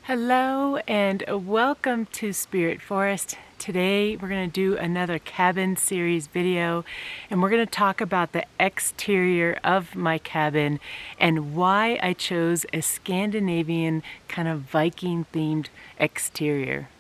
Hello and welcome to Spirit Forest. Today we're going to do another cabin series video and we're going to talk about the exterior of my cabin and why I chose a Scandinavian kind of Viking themed exterior.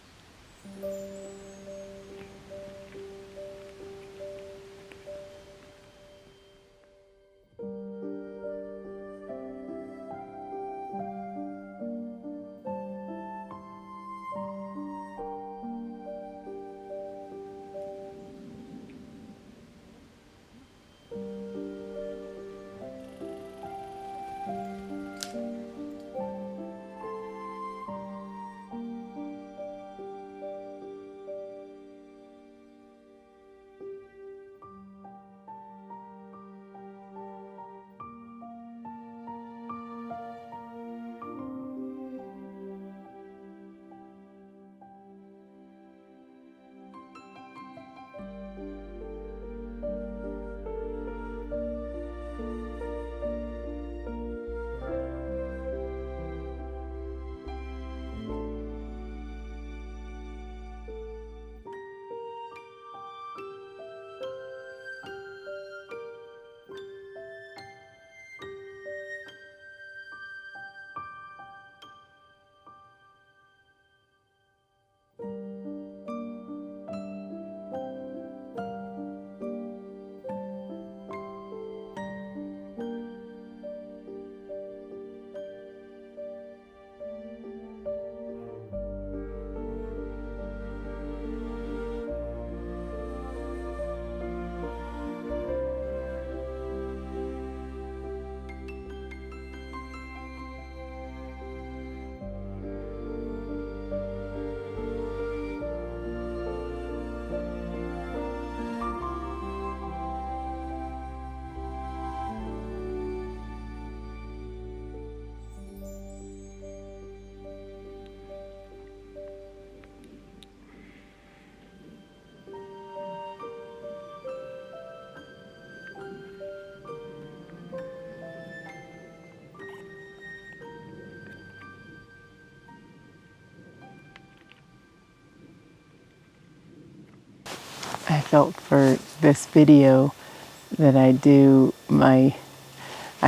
I felt for this video that I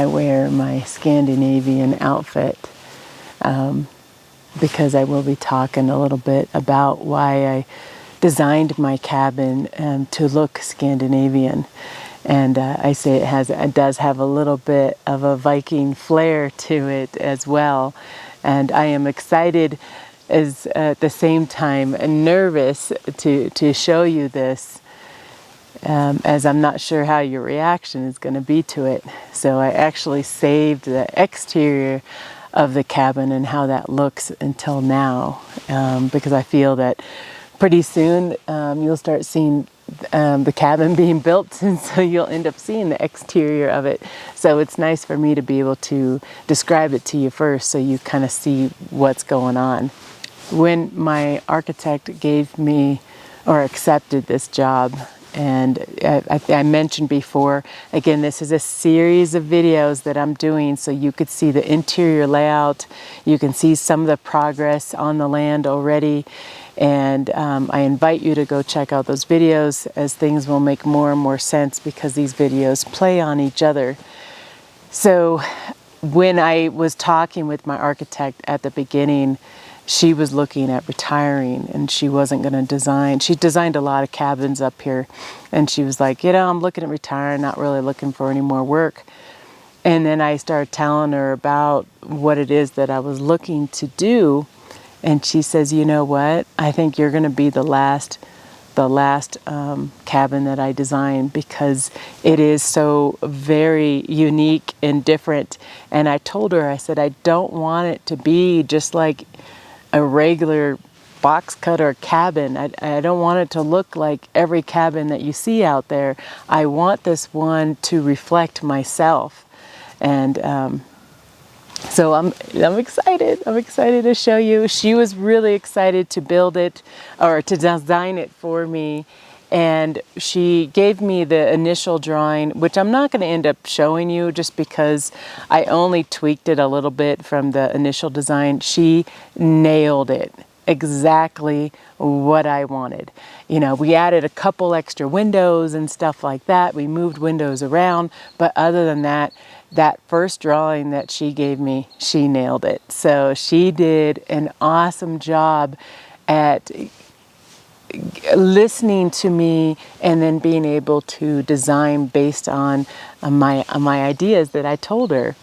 wear my Scandinavian outfit because I will be talking a little bit about why I designed my cabin to look Scandinavian. And I say it does have a little bit of a Viking flair to it as well. And I am excited as at the same time nervous to show you this, as I'm not sure how your reaction is going to be to it. So I actually saved the exterior of the cabin and how that looks until now, because I feel that pretty soon you'll start seeing the cabin being built, and so you'll end up seeing the exterior of it. So it's nice for me to be able to describe it to you first so you kind of see what's going on. When my architect gave me or accepted this job, and I mentioned before, again, this is a series of videos that I'm doing so you could see the interior layout. You can see some of the progress on the land already. And I invite you to go check out those videos, as things will make more and more sense because these videos play on each other. So when I was talking with my architect at the beginning, she was looking at retiring and she wasn't going to design. She designed a lot of cabins up here, and she was like, I'm looking at retiring, not really looking for any more work. And then I started telling her about what it is that I was looking to do. And she says, you know what? I think you're going to be the last cabin that I designed, because it is so very unique and different. And I told her, I said, I don't want it to be just like a regular box cutter cabin. I don't want it to look like every cabin that you see out there. I want this one to reflect myself. And so I'm excited. I'm excited to show you. She was really excited to build it or to design it for me. And she gave me the initial drawing, which I'm not going to end up showing you just because I only tweaked it a little bit from the initial design. She nailed it. Exactly what I wanted. You know, we added a couple extra windows and stuff like that. We moved windows around, but other than that, that first drawing that she gave me, she nailed it. So she did an awesome job at listening to me and then being able to design based on my ideas that I told her.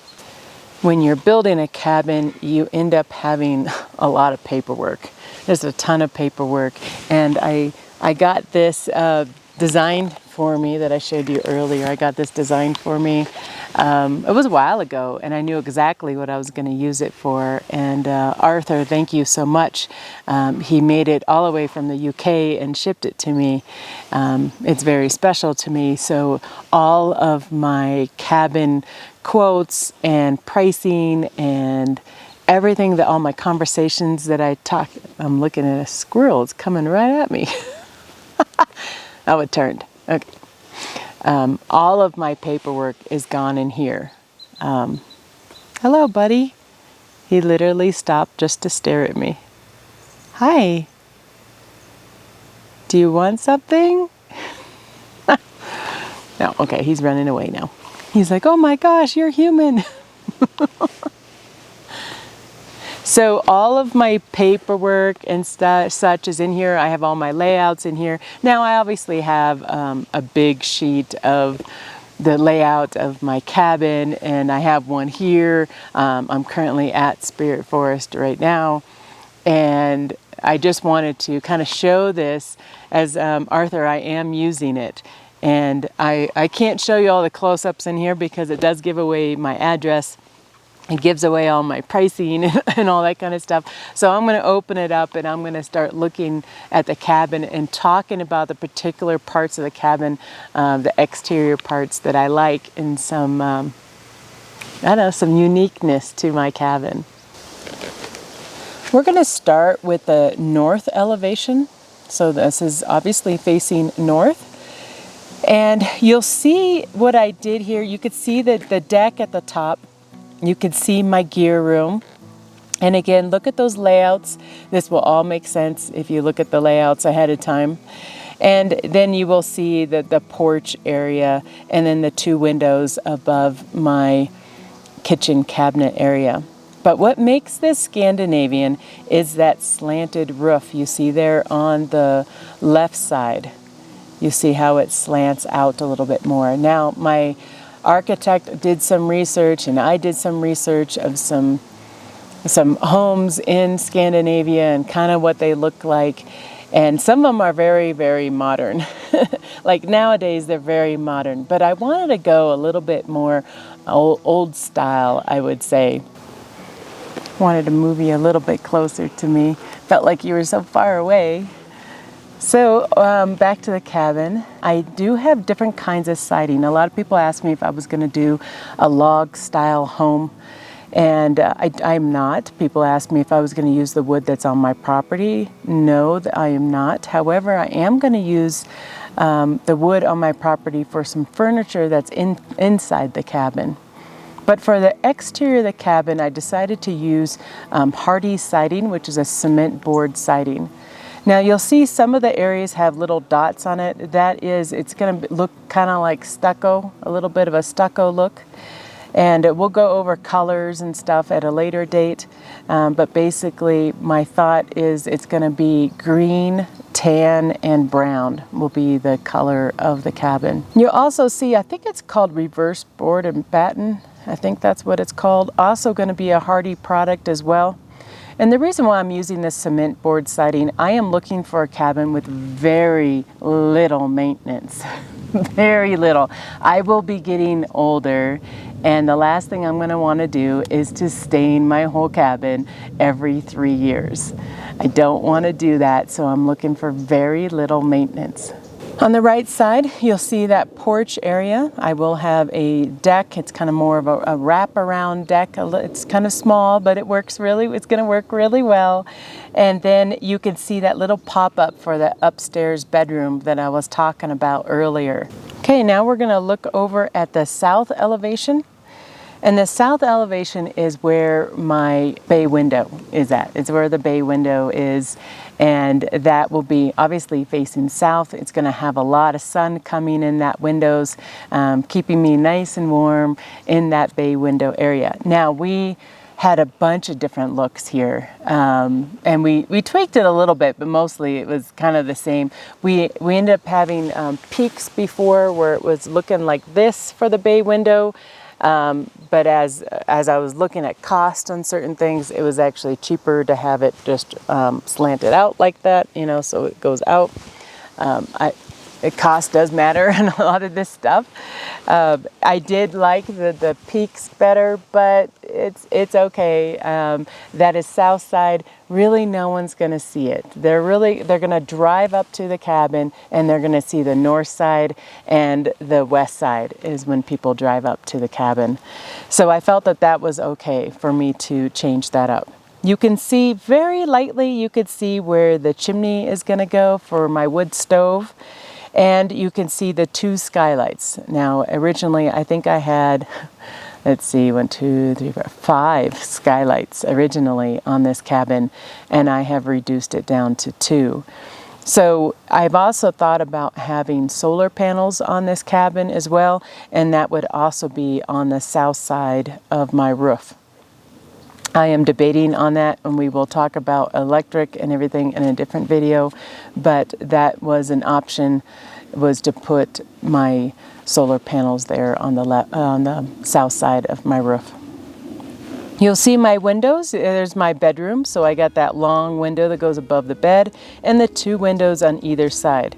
When you're building a cabin, you end up having a lot of paperwork. There's a ton of paperwork, and I got this designed for me that I showed you earlier. I got this designed for me. It was a while ago, and I knew exactly what I was going to use it for. And Arthur, thank you so much. He made it all the way from the UK and shipped it to me. It's very special to me. So all of my cabin quotes and pricing and everything, that all my conversations that I talk, I'm looking at a squirrel. It's coming right at me. Oh, it turned. Okay. All of my paperwork is gone in here. Hello, buddy. He literally stopped just to stare at me. Hi. Do you want something? No, okay, he's running away now. He's like, oh my gosh, you're human. So all of my paperwork and such is in here. I have all my layouts in here. Now I obviously have a big sheet of the layout of my cabin, and I have one here. I'm currently at Spirit Forest right now, and I just wanted to kind of show this as Arthur, I am using it. And I can't show you all the close-ups in here because it does give away my address. It gives away all my pricing and all that kind of stuff. So I'm going to open it up and I'm going to start looking at the cabin and talking about the particular parts of the cabin, the exterior parts that I like, and some, I don't know, some uniqueness to my cabin. We're going to start with the north elevation. So this is obviously facing north. And you'll see what I did here. You could see the deck at the top. You can see my gear room. And again, look at those layouts. This will all make sense if you look at the layouts ahead of time. And then you will see the porch area and then the two windows above my kitchen cabinet area. But what makes this Scandinavian is that slanted roof you see there on the left side. You see how it slants out a little bit more. Now, my architect did some research, and I did some research of some homes in Scandinavia and kind of what they look like. And some of them are very, very modern. Like nowadays, they're very modern. But I wanted to go a little bit more old style, I would say. Wanted to move you a little bit closer to me. Felt like you were so far away. So back to the cabin. I do have different kinds of siding. A lot of people ask me if I was going to do a log style home, and I'm not. People ask me if I was going to use the wood that's on my property. No, I am not. However, I am going to use the wood on my property for some furniture that's inside the cabin. But for the exterior of the cabin, I decided to use hardy siding, which is a cement board siding. Now you'll see some of the areas have little dots on it. That is, it's going to look kind of like stucco, a little bit of a stucco look. And we'll go over colors and stuff at a later date. But basically my thought is it's going to be green, tan, and brown will be the color of the cabin. You'll also see, I think it's called reverse board and batten. I think that's what it's called. Also going to be a hardy product as well. And the reason why I'm using this cement board siding, I am looking for a cabin with very little maintenance. Very little. I will be getting older, and the last thing I'm going to want to do is to stain my whole cabin every 3 years. I don't want to do that, so I'm looking for very little maintenance. On the right side, you'll see that porch area. I will have a deck. It's kind of more of a wrap-around deck. It's kind of small, but it's going to work really well. And then you can see that little pop-up for the upstairs bedroom that I was talking about earlier. Okay, now we're going to look over at the south elevation. And the south elevation is where my bay window is at. It's where the bay window is. And that will be obviously facing south. It's going to have a lot of sun coming in that windows, keeping me nice and warm in that bay window area. Now, we had a bunch of different looks here, and we tweaked it a little bit, but mostly it was kind of the same. We ended up having peaks before where it was looking like this for the bay window. But as I was looking at cost on certain things, it was actually cheaper to have it just slanted out like that, you know, so it goes out. Cost does matter in a lot of this stuff. I did like the peaks better, but it's okay. That is south side. Really, no one's going to see it. They're going to drive up to the cabin and they're going to see the north side, and the west side is when people drive up to the cabin. So I felt that was okay for me to change that up. You can see very lightly, you could see where the chimney is going to go for my wood stove. And you can see the 2 skylights. Now, originally, I think I had, let's see, 1, 2, 3, 4, 5 skylights originally on this cabin, and I have reduced it down to 2. So I've also thought about having solar panels on this cabin as well, and that would also be on the south side of my roof. I am debating on that, and we will talk about electric and everything in a different video, but that was an option, was to put my solar panels there on the south side of my roof. You'll see my windows. There's my bedroom, so I got that long window that goes above the bed and the 2 windows on either side.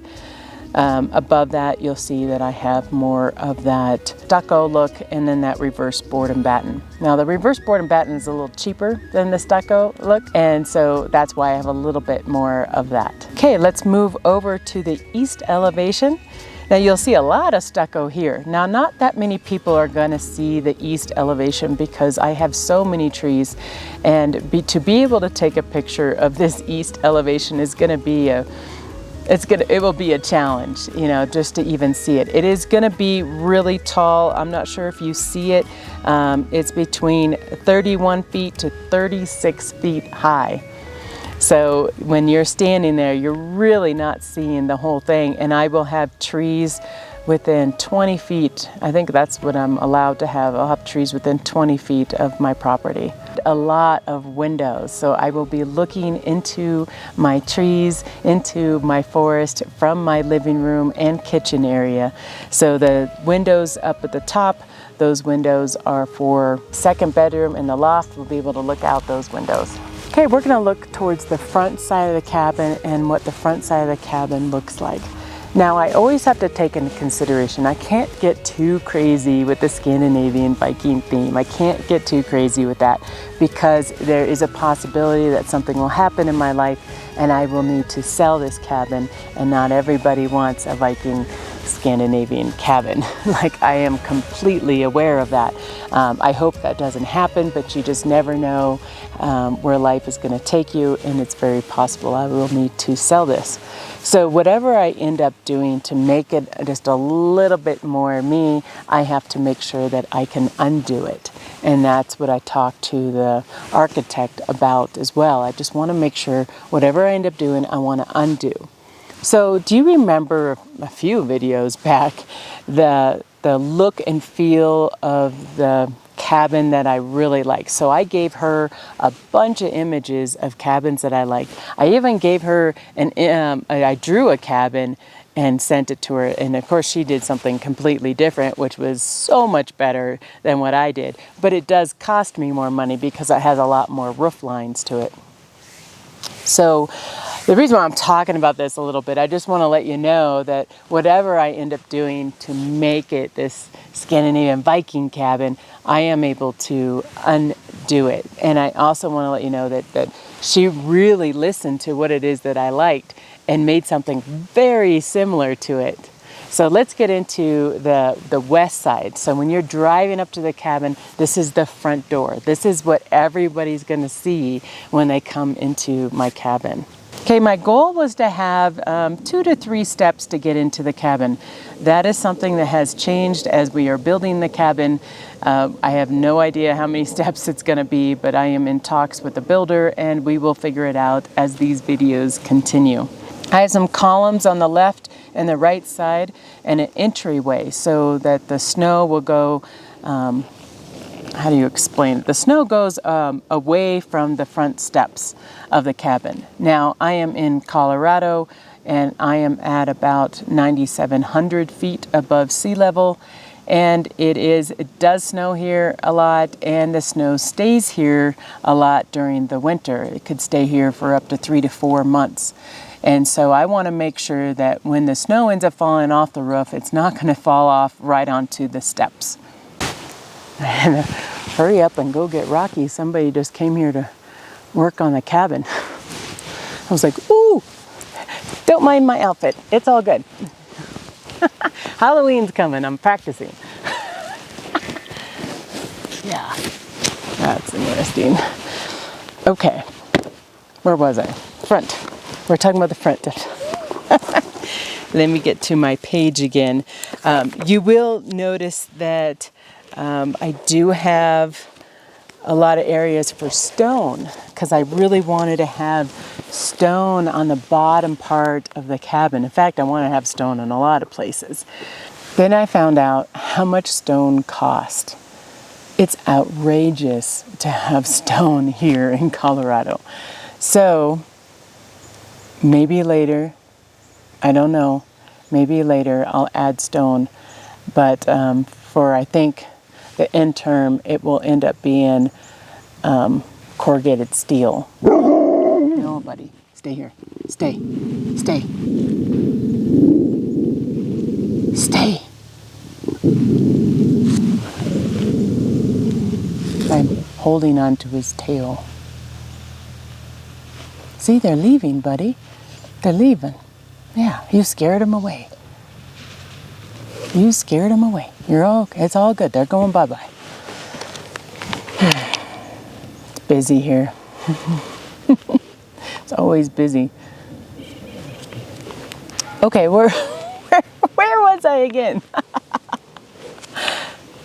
Above that, you'll see that I have more of that stucco look and then that reverse board and batten. Now, the reverse board and batten is a little cheaper than the stucco look, and so that's why I have a little bit more of that. Okay, let's move over to the east elevation. Now, you'll see a lot of stucco here. Now, not that many people are going to see the east elevation because I have so many trees, and to be able to take a picture of this east elevation is going to be it will be a challenge, you know, just to even see it. It is going to be really tall. I'm not sure if you see it. It's between 31 feet to 36 feet high. So when you're standing there, you're really not seeing the whole thing. And I will have trees within 20 feet. I think that's what I'm allowed to have. I'll have trees within 20 feet of my property. A lot of windows, so I will be looking into my trees, into my forest from my living room and kitchen area. So the windows up at the top, those windows are for second bedroom, and the loft will be able to look out those windows. Okay, we're going to look towards the front side of the cabin and what the front side of the cabin looks like. Now, I always have to take into consideration, I can't get too crazy with the Scandinavian Viking theme. I can't get too crazy with that because there is a possibility that something will happen in my life and I will need to sell this cabin, and not everybody wants a Viking Scandinavian cabin. Like, I am completely aware of that. I hope that doesn't happen, but you just never know where life is going to take you, and it's very possible I will need to sell this. So whatever I end up doing to make it just a little bit more me, I have to make sure that I can undo it. And that's what I talked to the architect about as well. I just want to make sure whatever I end up doing, I want to undo. So do you remember a few videos back, the look and feel of the cabin that I really like? So I gave her a bunch of images of cabins that I liked. I even gave her I drew a cabin and sent it to her, and of course she did something completely different, which was so much better than what I did. But it does cost me more money because it has a lot more roof lines to it. So the reason why I'm talking about this a little bit, I just want to let you know that whatever I end up doing to make it this Scandinavian Viking cabin, I am able to undo it. And I also want to let you know that she really listened to what it is that I liked. and made something very similar to it. So let's get into the west side. So when you're driving up to the cabin, this is the front door. This is what everybody's going to see when they come into my cabin. Okay, my goal was to have 2 to 3 steps to get into the cabin. That is something that has changed as we are building the cabin. I have no idea how many steps it's going to be, but I am in talks with the builder and we will figure it out as these videos continue. I have some columns on the left and the right side and an entryway so that the snow will go, how do you explain it? The snow goes away from the front steps of the cabin. Now I am in Colorado and I am at about 9,700 feet above sea level. And it does snow here a lot, and the snow stays here a lot during the winter. It could stay here for up to 3 to 4 months. And so I want to make sure that when the snow ends up falling off the roof, it's not going to fall off right onto the steps. And hurry up and go get Rocky. Somebody just came here to work on the cabin. I was like, ooh, don't mind my outfit. It's all good. Halloween's coming. I'm practicing. Yeah, that's interesting. Okay, where was I? Front. We're talking about the front. Let me get to my page again. You will notice that I do have a lot of areas for stone because I really wanted to have stone on the bottom part of the cabin. In fact, I want to have stone in a lot of places. Then I found out how much stone cost. It's outrageous to have stone here in Colorado. So maybe later, I don't know, maybe later I'll add stone. But for I think the end term, it will end up being corrugated steel. No, buddy, stay here. Stay. Stay. Stay. I'm holding on to his tail. See, they're leaving, buddy. They're leaving. Yeah, you scared them away. You scared them away. You're all, it's all good. They're going bye-bye. It's busy here. It's always busy. Okay, where was I again?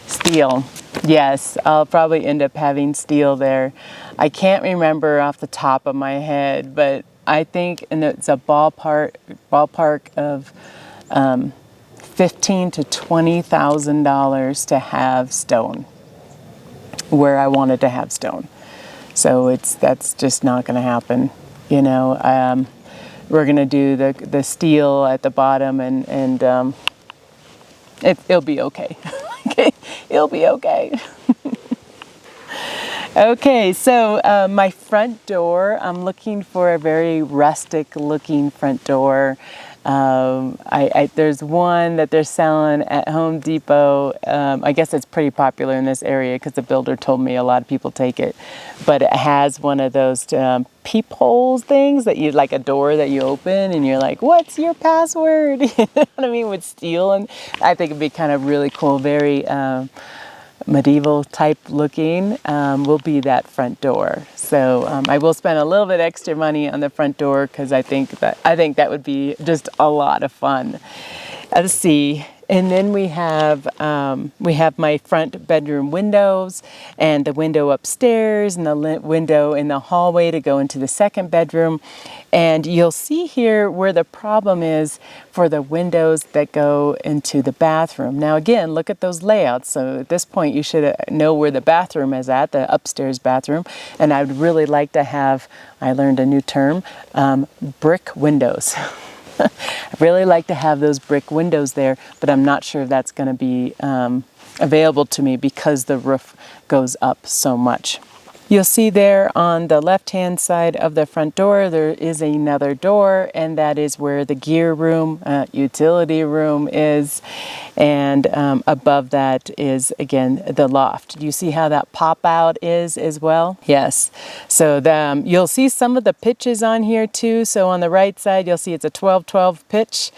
Steel. Yes, I'll probably end up having steel there. I can't remember off the top of my head, but I think it's a ballpark of $15,000 to $20,000 to have stone where I wanted to have stone. So that's just not going to happen. You know, we're going to do the steel at the bottom and it'll be okay. Okay, it'll be okay. Okay, so my front door, I'm looking for a very rustic looking front door. There's one that they're selling at Home Depot. I guess it's pretty popular in this area because the builder told me a lot of people take it. But it has one of those peepholes things that you, like a door that you open and you're like, what's your password? You know what I mean? With steel. And I think it'd be kind of really cool, very medieval type looking, will be that front door. So I will spend a little bit extra money on the front door because I think that would be just a lot of fun. Let's see. And then we have my front bedroom windows and the window upstairs and the window in the hallway to go into the second bedroom. And you'll see here where the problem is for the windows that go into the bathroom. Now again, look at those layouts. So at this point you should know where the bathroom is at, the upstairs bathroom. And I would really like to have, I learned a new term, brick windows. I really like to have those brick windows there, but I'm not sure if that's going to be available to me because the roof goes up so much. You'll see there on the left-hand side of the front door, there is another door, and that is where the gear room, utility room is. And above that is, again, the loft. Do you see how that pop-out is as well? Yes. So you'll see some of the pitches on here too. So on the right side, you'll see it's a 12-12 pitch.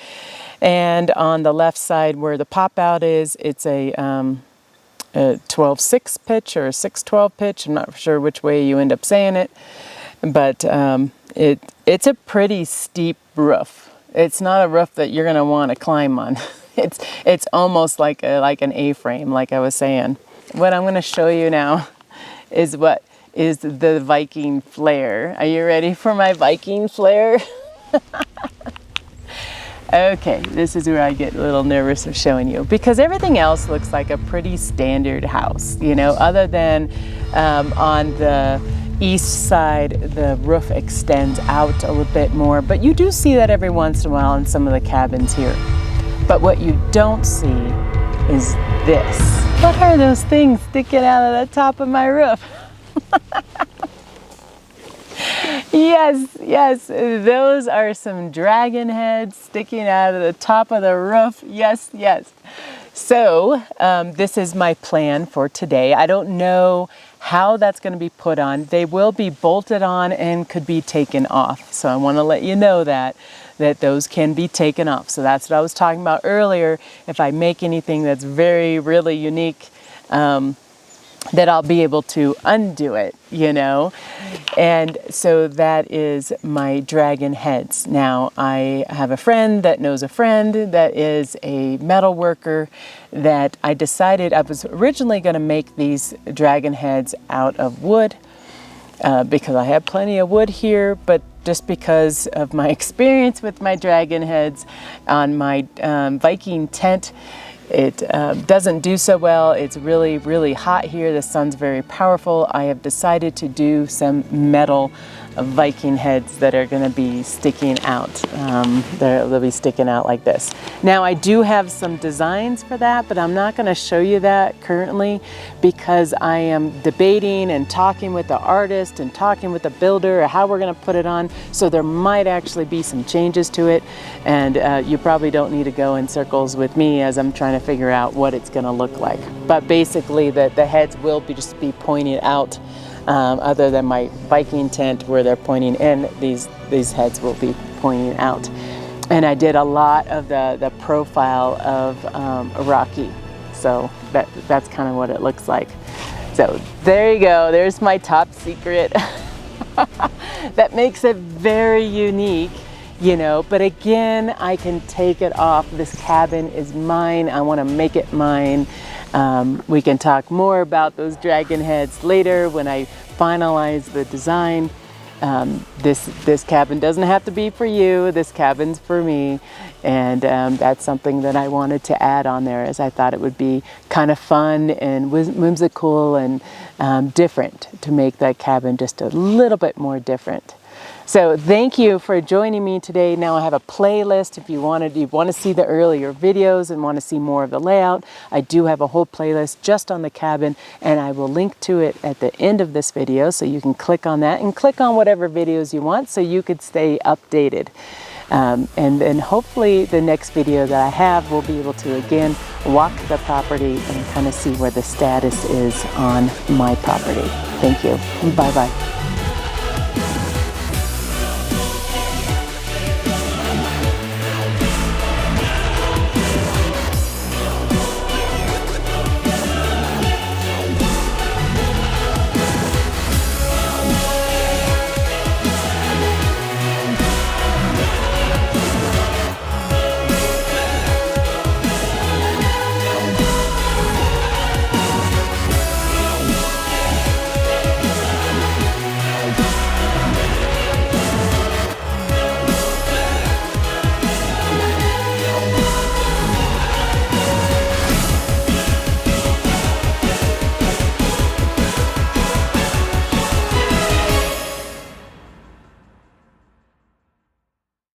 And on the left side where the pop-out is, it's a 12-6 pitch or a 6-12 pitch. I'm not sure which way you end up saying it, but it's a pretty steep roof. It's not a roof that you're going to want to climb on. It's almost like an A-frame, like I was saying. What I'm going to show you now is what is the Viking flare. Are you ready for my Viking flare? Okay, this is where I get a little nervous of showing you, because everything else looks like a pretty standard house, you know, other than on the east side, the roof extends out a little bit more, but you do see that every once in a while in some of the cabins here. But what you don't see is this. What are those things sticking out of the top of my roof? Yes, those are some dragon heads sticking out of the top of the roof. Yes. So this is my plan for today. I don't know how that's going to be put on. They will be bolted on and could be taken off. So I want to let you know that those can be taken off. So that's what I was talking about earlier. If I make anything that's really unique, that I'll be able to undo it, you know. And so that is my dragon heads. Now I have a friend that knows a friend that is a metal worker that I decided I was originally going to make these dragon heads out of wood because I have plenty of wood here, but just because of my experience with my dragon heads on my Viking tent, it doesn't do so well. It's really hot here. The sun's very powerful. I have decided to do some metal Viking heads that are going to be sticking out. They'll be sticking out like this. Now I do have some designs for that, but I'm not going to show you that currently because I am debating and talking with the artist and talking with the builder how we're going to put it on. So there might actually be some changes to it, and you probably don't need to go in circles with me as I'm trying to figure out what it's going to look like. But basically the heads will just be pointing out. Other than my Viking tent where they're pointing in, these heads will be pointing out. And I did a lot of the profile of Rocky, so that's kind of what it looks like. So there you go, there's my top secret. That makes it very unique, you know, but again, I can take it off. This cabin is mine. I want to make it mine. We can talk more about those dragon heads later when I finalize the design. This cabin doesn't have to be for you. This cabin's for me, and that's something that I wanted to add on there, as I thought it would be kind of fun and whimsical and different to make that cabin just a little bit more different. So thank you for joining me today. Now I have a playlist if you want to see the earlier videos and want to see more of the layout. I do have a whole playlist just on the cabin, and I will link to it at the end of this video, so you can click on that and click on whatever videos you want so you could stay updated. And then hopefully the next video that I have will be able to again walk the property and kind of see where the status is on my property. Thank you. Bye-bye.